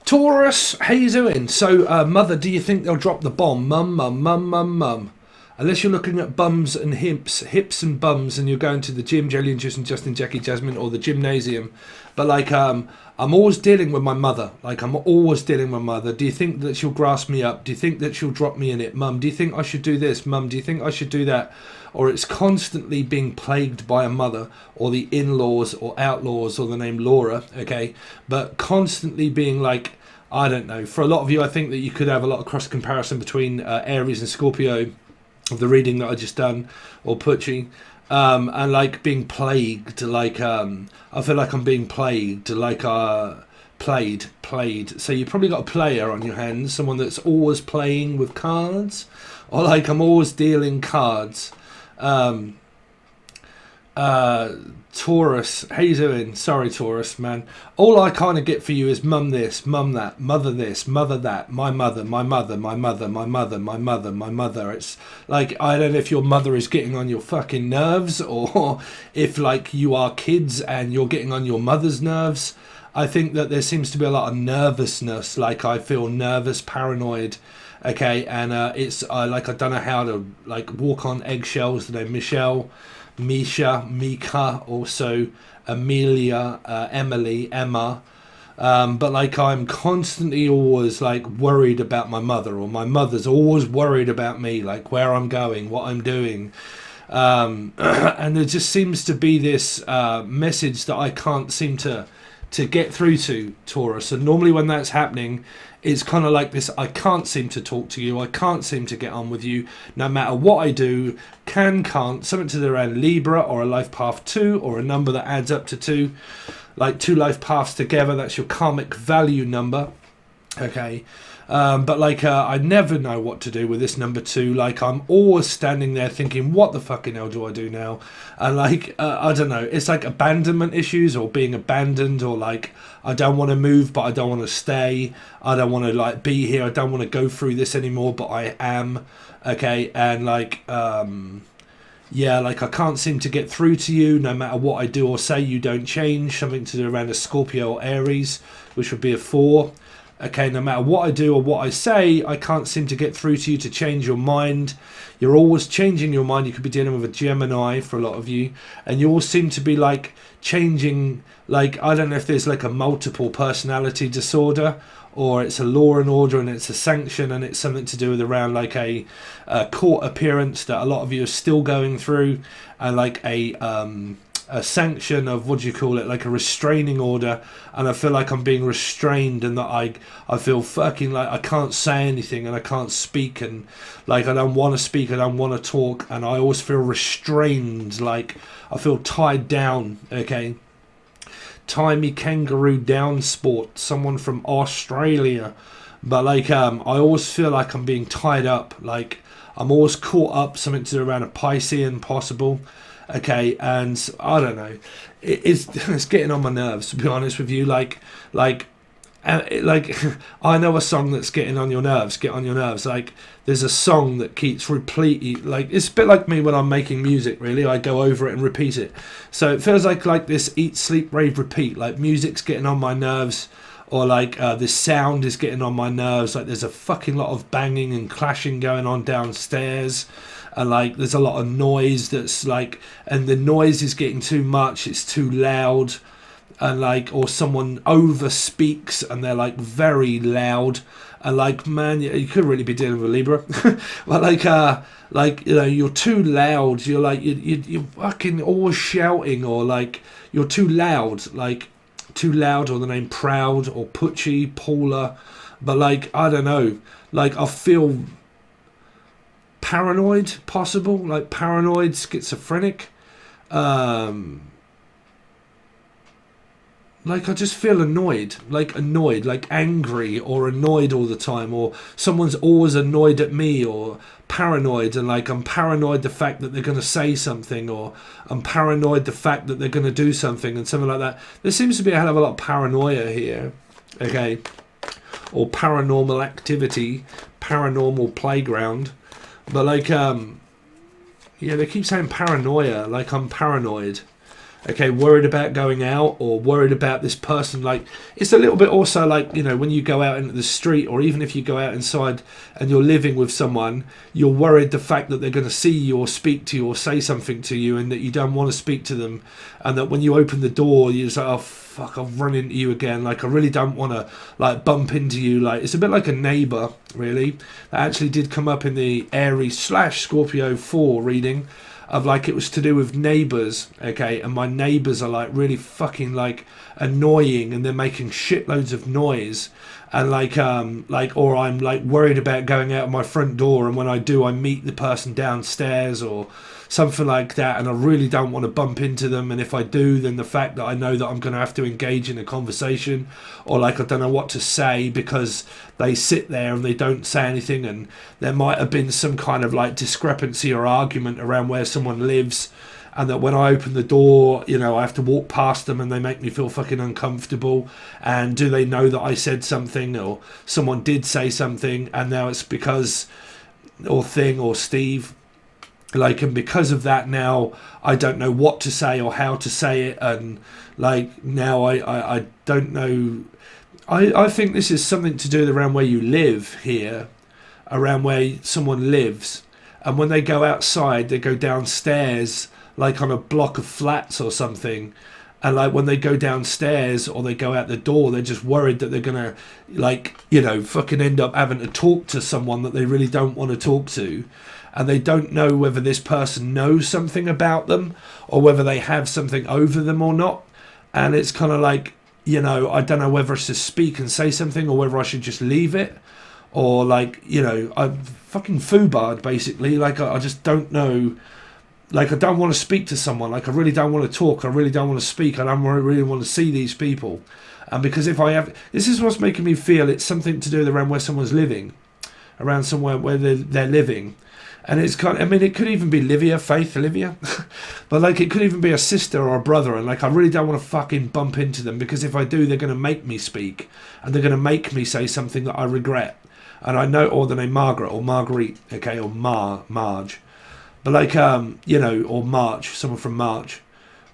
Taurus, how you doing? So, mother, do you think they'll drop the bomb? Mum, mum, mum, mum, mum. Unless you're looking at bums and hips and bums, and you're going to the gym, Jelly and Juice and Justin, Jackie, Jasmine, or the gymnasium. But like, I'm always dealing with my mother. Like, I'm always dealing with my mother. Do you think that she'll grasp me up? Do you think that she'll drop me in it? Mum, do you think I should do this? Mum, do you think I should do that? Or it's constantly being plagued by a mother, or the in-laws, or outlaws, or the name Laura, okay? But constantly being like, I don't know. For a lot of you, I think that you could have a lot of cross comparison between Aries and Scorpio of the reading that I just done, or Pucci, and like being plagued. Like I feel like I'm being plagued. Like played. So you probably got a player on your hands, someone that's always playing with cards, or like I'm always dealing cards. Taurus, how you doing? Sorry, Taurus, man. All I kind of get for you is mum this, mum that, mother this, mother that, my mother, my mother, my mother, my mother, my mother, my mother. It's like, I don't know if your mother is getting on your fucking nerves, or if like you are kids and you're getting on your mother's nerves. I think that there seems to be a lot of nervousness. Like I feel nervous, paranoid. Okay, and it's like I don't know how to like walk on eggshells. The name Michelle, Misha, Mika, also Amelia, Emily, Emma. But like I'm constantly always like worried about my mother, or my mother's always worried about me, like where I'm going, what I'm doing. And there just seems to be this message that I can't seem to get through to, Taurus. And normally when that's happening, it's kind of like this, I can't seem to talk to you, I can't seem to get on with you, no matter what I do, can't, something to do around Libra, or a life path 2, or a number that adds up to 2, like 2 life paths together, that's your karmic value number, okay. But like I never know what to do with this number 2. Like I'm always standing there thinking, what the fucking hell do I do now? And like I don't know, it's like abandonment issues, or being abandoned, or like I don't want to move but I don't want to stay, I don't want to like be here, I don't want to go through this anymore but I am, okay. And like yeah, like I can't seem to get through to you, no matter what I do or say, you don't change. Something to do around a Scorpio or Aries, which would be a 4. Okay, no matter what I do or what I say, I can't seem to get through to you to change your mind. You're always changing your mind. You could be dealing with a Gemini for a lot of you. And you all seem to be like changing, like, I don't know if there's like a multiple personality disorder, or it's a law and order and it's a sanction, and it's something to do with around like a court appearance that a lot of you are still going through, and like a sanction of, what do you call it, like a restraining order. And I feel like I'm being restrained, and that I feel fucking like I can't say anything, and I can't speak, and like I don't want to speak, I don't want to talk, and I always feel restrained, like I feel tied down, okay. Tie me kangaroo down sport, someone from Australia. But like I always feel like I'm being tied up, like I'm always caught up, something to do around a Piscean possible. Okay, and I don't know, it's getting on my nerves, to be honest with you. Like I know a song that's getting on your nerves. Get on your nerves. Like there's a song that keeps repeating. Like it's a bit like me when I'm making music. Really, I go over it and repeat it. So it feels like this eat, sleep, rave, repeat. Like music's getting on my nerves, or like this sound is getting on my nerves. Like there's a fucking lot of banging and clashing going on downstairs. And like there's a lot of noise that's like, and the noise is getting too much, it's too loud, and like, or someone over speaks and they're like very loud, and like, man, you could really be dealing with Libra. But like you know, you're too loud, you're like you're fucking always shouting, or like you're too loud, like too loud, or the name Proud, or Pucci, Paula. But like I don't know, like I feel paranoid, possible, like paranoid, schizophrenic. Like I just feel annoyed, like angry or annoyed all the time, or someone's always annoyed at me, or paranoid, and like I'm paranoid the fact that they're going to say something, or I'm paranoid the fact that they're going to do something, and something like that. There seems to be a hell of a lot of paranoia here, okay, or paranormal activity, paranormal playground. But like yeah, they keep saying paranoia, like I'm paranoid. Okay, worried about going out, or worried about this person. Like, it's a little bit also like, you know, when you go out into the street, or even if you go out inside and you're living with someone, you're worried the fact that they're going to see you or speak to you or say something to you, and that you don't want to speak to them, and that when you open the door, you're just like, oh fuck, I've run into you again. Like, I really don't want to like bump into you. Like, it's a bit like a neighbour, really. That actually did come up in the Aries/Scorpio 4 reading. Of like, it was to do with neighbours, okay, and my neighbours are like really fucking like annoying, and they're making shitloads of noise, and like or I'm like worried about going out of my front door, and when I do, I meet the person downstairs or something like that, and I really don't want to bump into them, and if I do, then the fact that I know that I'm going to have to engage in a conversation, or like I don't know what to say because they sit there and they don't say anything, and there might have been some kind of like discrepancy or argument around where someone lives, and that when I open the door, you know, I have to walk past them and they make me feel fucking uncomfortable, and do they know that I said something or someone did say something, and now it's because, or thing, or Steve, like, and because of that now I don't know what to say or how to say it, and like now I don't know. I think this is something to do around where you live here, around where someone lives, and when they go outside they go downstairs like on a block of flats or something, and like when they go downstairs or they go out the door, they're just worried that they're gonna, like, you know, fucking end up having to talk to someone that they really don't want to talk to, and they don't know whether this person knows something about them or whether they have something over them or not, and it's kind of like, you know, I don't know whether to speak and say something or whether I should just leave it, or like, you know, I'm fucking foobarred basically. Like, I just don't know. Like, I don't want to speak to someone. Like, I really don't want to talk. I really don't want to speak. I don't really want to see these people. And because if I have, this is what's making me feel it's something to do around where someone's living, around somewhere where they're living. And it's kind of, I mean, it could even be Faith Olivia, but like, it could even be a sister or a brother. And like, I really don't want to fucking bump into them, because if I do, they're going to make me speak, and they're going to make me say something that I regret. And I know, or the name Margaret or Marguerite, okay, or Marge. But like, you know, or March, someone from March.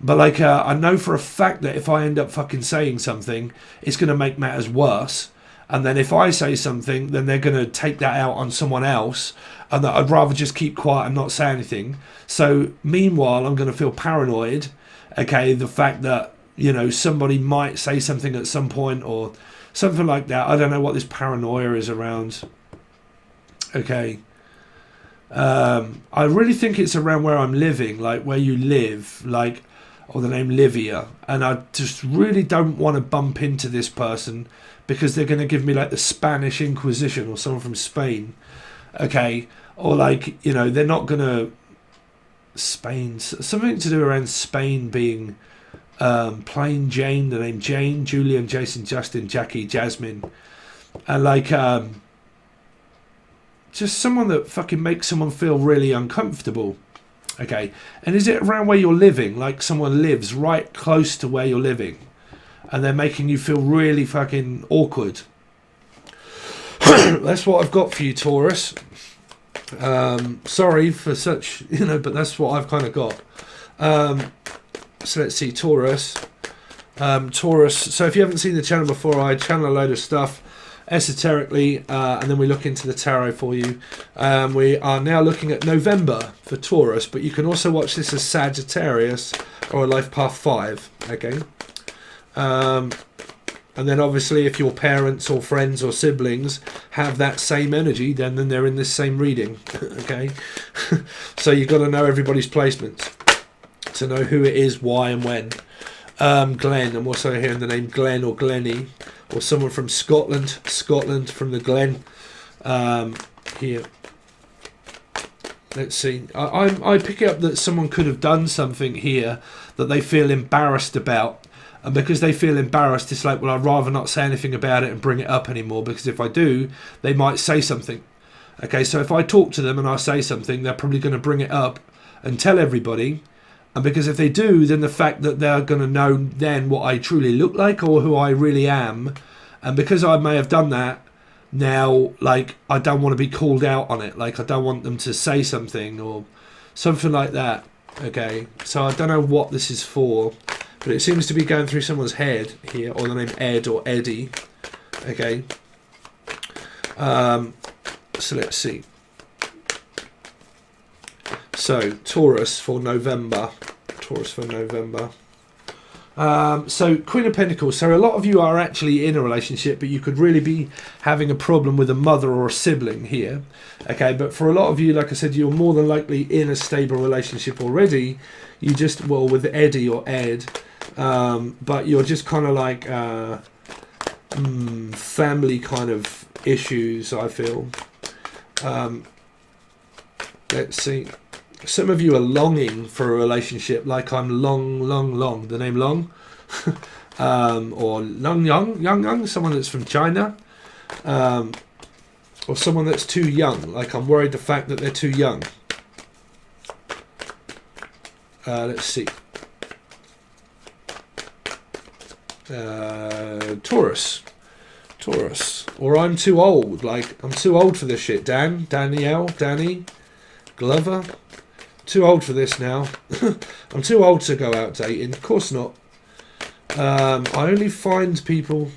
But like, I know for a fact that if I end up fucking saying something, it's going to make matters worse. And then if I say something, then they're going to take that out on someone else. And that I'd rather just keep quiet and not say anything. So meanwhile, I'm going to feel paranoid. Okay, the fact that, you know, somebody might say something at some point or something like that. I don't know what this paranoia is around. Okay. I really think it's around where I'm living, like where you live, like, or the name Livia, and I just really don't want to bump into this person, because they're going to give me like the Spanish Inquisition or someone from Spain, okay, or like, you know, they're not going to, Spain, something to do around Spain being plain Jane, the name Jane, Julian, Jason, Justin, Jackie, Jasmine, and like just someone that fucking makes someone feel really uncomfortable. Okay, and is it around where you're living? Like someone lives right close to where you're living, and they're making you feel really fucking awkward. That's what I've got for you, Taurus. Sorry for such, you know, but that's what I've kind of got. So let's see, Taurus. Taurus. So if you haven't seen the channel before, I channel a load of stuff esoterically, and then we look into the tarot for you. We are now looking at November for Taurus, but you can also watch this as Sagittarius or a Life Path 5. Okay. And then obviously if your parents or friends or siblings have that same energy, then they're in this same reading. Okay. So you've got to know everybody's placements to know who it is, why and when. Glenn, I'm also hearing the name Glenn or Glennie, or someone from Scotland from the Glen. Here, let's see. I pick up that someone could have done something here that they feel embarrassed about, and because they feel embarrassed, it's like, well, I'd rather not say anything about it and bring it up anymore, because if I do, they might say something. Okay, so if I talk to them and I say something, they're probably going to bring it up and tell everybody. And because if they do, then the fact that they're going to know then what I truly look like or who I really am. And because I may have done that, now, like, I don't want to be called out on it. Like, I don't want them to say something or something like that. Okay, so I don't know what this is for, but it seems to be going through someone's head here, or the name Ed or Eddie. Okay. So let's see. So Taurus for November. Taurus for November. So Queen of Pentacles. So a lot of you are actually in a relationship, but you could really be having a problem with a mother or a sibling here. Okay, but for a lot of you, like I said, you're more than likely in a stable relationship already. You just, well, with Eddie or Ed, but you're just kind of like family kind of issues, I feel. Let's see. Some of you are longing for a relationship, like I'm long. The name Long, or Long Young, someone that's from China, or someone that's too young. Like I'm worried the fact that they're too young. Let's see. Taurus, or I'm too old. Like I'm too old for this shit. Danny, Glover. Too old for this now. I'm too old to go out dating. Of course not. I only find people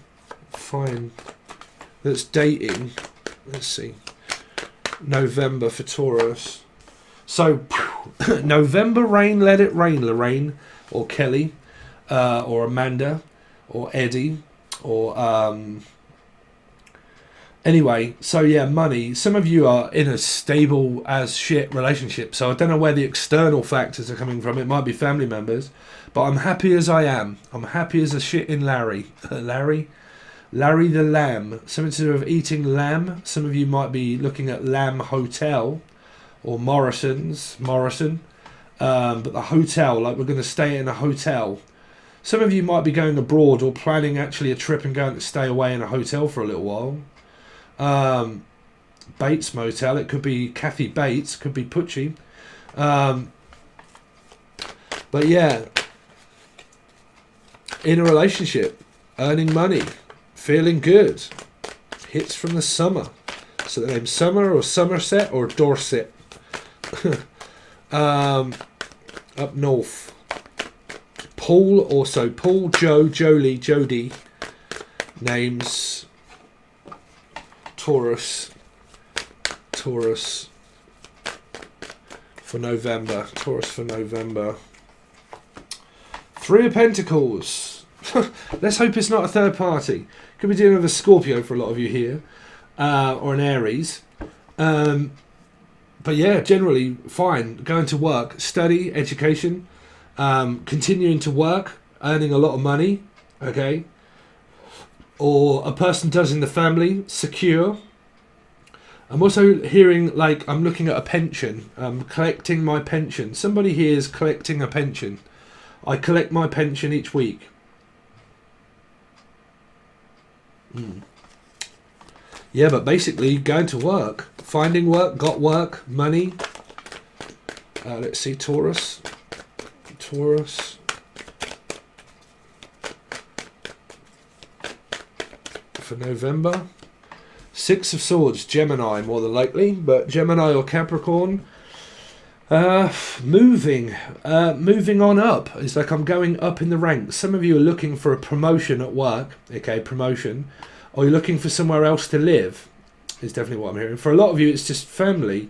that's dating. Let's see. November for Taurus. So November rain, let it rain, Lorraine or Kelly, or Amanda or Eddie or anyway, so yeah, money. Some of you are in a stable as shit relationship, so I don't know where the external factors are coming from. It might be family members, but I'm happy as I am. I'm happy as a shit in Larry. Larry the Lamb. Something to do with eating lamb. Some of you might be looking at Lamb Hotel or Morrison. But the hotel, like we're going to stay in a hotel. Some of you might be going abroad or planning actually a trip and going to stay away in a hotel for a little while. Bates Motel, it could be Kathy Bates, could be Pucci, but yeah, in a relationship, earning money, feeling good, hits from the summer. So the name Summer or Somerset or Dorset. Up north, Paul, also Paul, Joe, Jolie, Jody, names. Taurus for November. Taurus for November. Three of Pentacles. Let's hope it's not a third party. Could be dealing with a Scorpio for a lot of you here, or an Aries. But yeah, generally fine. Going to work, study, education, continuing to work, earning a lot of money. Okay. Or a person does in the family, secure. I'm also hearing, like, I'm looking at a pension. Collecting my pension. Somebody here is collecting a pension. I collect my pension each week. Yeah, but basically going to work. Finding work, got work, money. Let's see, Taurus. For November. Six of Swords, Gemini more than likely, but Gemini or Capricorn. Moving on up. It's like I'm going up in the ranks. Some of you are looking for a promotion at work, okay, promotion, or you're looking for somewhere else to live. Is definitely what I'm hearing. For a lot of you, it's just family.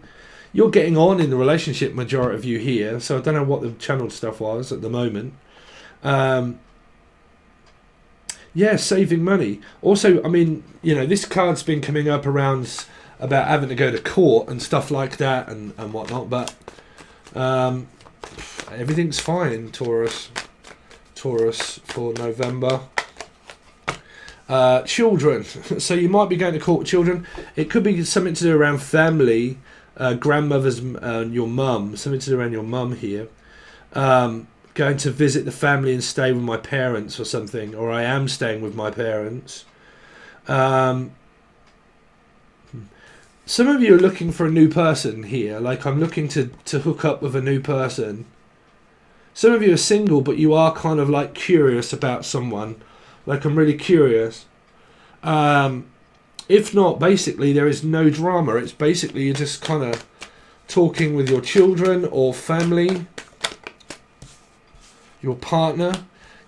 You're getting on in the relationship, majority of you here, so I don't know what the channeled stuff was at the moment. Yeah, saving money. Also, I mean, you know, this card's been coming up around about having to go to court and stuff like that and whatnot, but everything's fine, Taurus for November. Children. So you might be going to court with children. It could be something to do around family, grandmothers and your mum, something to do around your mum here. Going to visit the family and stay with my parents or something, or I am staying with my parents. Some of you are looking for a new person here, like I'm looking to hook up with a new person. Some of you are single, but you are kind of like curious about someone, like I'm really curious. If not, basically there is no drama. It's basically you're just kind of talking with your children or family. your partner,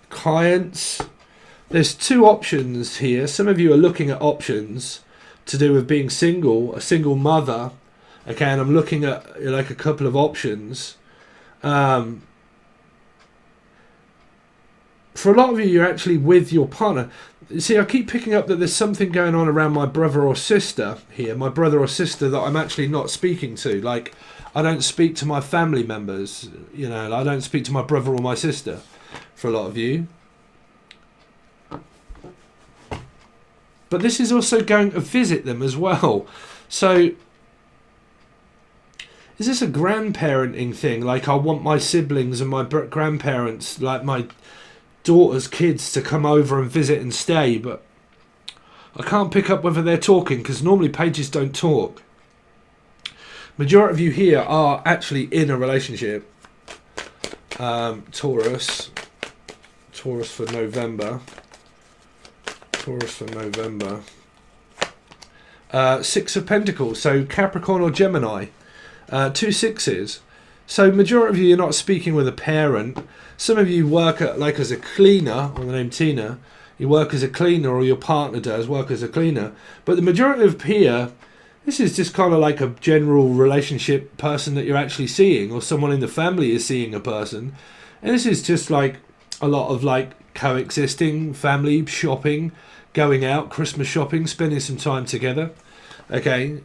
clients. There's two options here. Some of you are looking at options to do with being single, a single mother. Okay, and I'm looking at like a couple of options. For a lot of you, you're actually with your partner. See, I keep picking up that there's something going on around my brother or sister here. My brother or sister that I'm actually not speaking to. Like, I don't speak to my family members. You know, I don't speak to my brother or my sister. For a lot of you. But this is also going to visit them as well. So, is this a grandparenting thing? Like, I want my siblings and my grandparents, like my daughter's kids, to come over and visit and stay, but I can't pick up whether they're talking, because normally pages don't talk. Majority of you here are actually in a relationship. Taurus for November. Six of Pentacles, so Capricorn or Gemini. 2 sixes. So majority of you are not speaking with a parent. Some of you work at, like, as a cleaner, or the name Tina. You work as a cleaner, or your partner does work as a cleaner. But the majority of here, this is just kind of like a general relationship person that you're actually seeing, or someone in the family is seeing a person. And this is just like a lot of like coexisting, family, shopping, going out, Christmas shopping, spending some time together. Okay,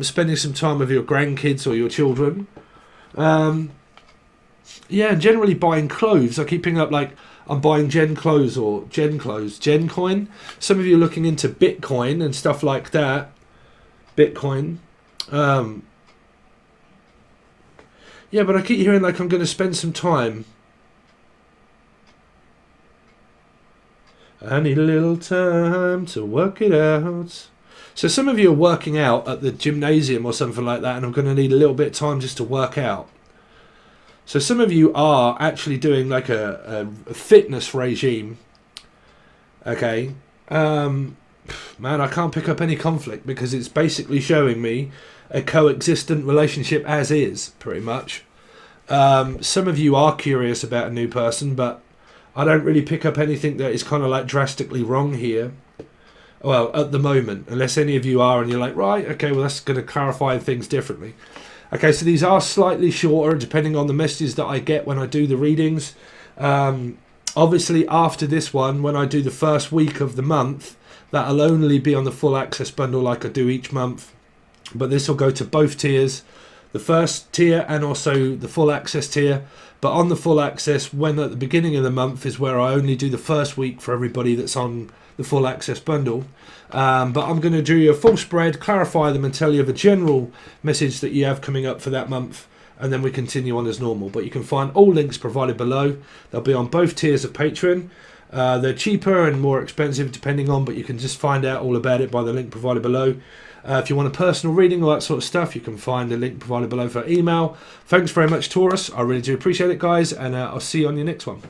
spending some time with your grandkids or your children. Yeah, generally buying clothes. I keep picking up like I'm buying Gen clothes or Gen coin. Some of you are looking into Bitcoin and stuff like that. Bitcoin. Yeah, but I keep hearing like I'm going to spend some time. I need a little time to work it out. So some of you are working out at the gymnasium or something like that, and I'm going to need a little bit of time just to work out. So some of you are actually doing like a fitness regime. Okay. Man, I can't pick up any conflict because it's basically showing me a coexistent relationship as is, pretty much. Some of you are curious about a new person, but I don't really pick up anything that is kind of like drastically wrong here. Well, at the moment, unless any of you are and you're like, right, okay, well, that's going to clarify things differently. Okay, so these are slightly shorter depending on the messages that I get when I do the readings. Obviously, after this one, when I do the first week of the month, that'll only be on the full access bundle like I do each month. But this will go to both tiers, the first tier and also the full access tier. But on the full access, when at the beginning of the month is where I only do the first week for everybody that's on the full access bundle. But I'm going to do a full spread, clarify them and tell you the general message that you have coming up for that month, and then we continue on as normal. But you can find all links provided below. They'll be on both tiers of Patreon. They're cheaper and more expensive depending on, but you can just find out all about it by the link provided below. If you want a personal reading, all that sort of stuff, you can find the link provided below for email. Thanks very much, Taurus. I really do appreciate it, guys, and I'll see you on your next one.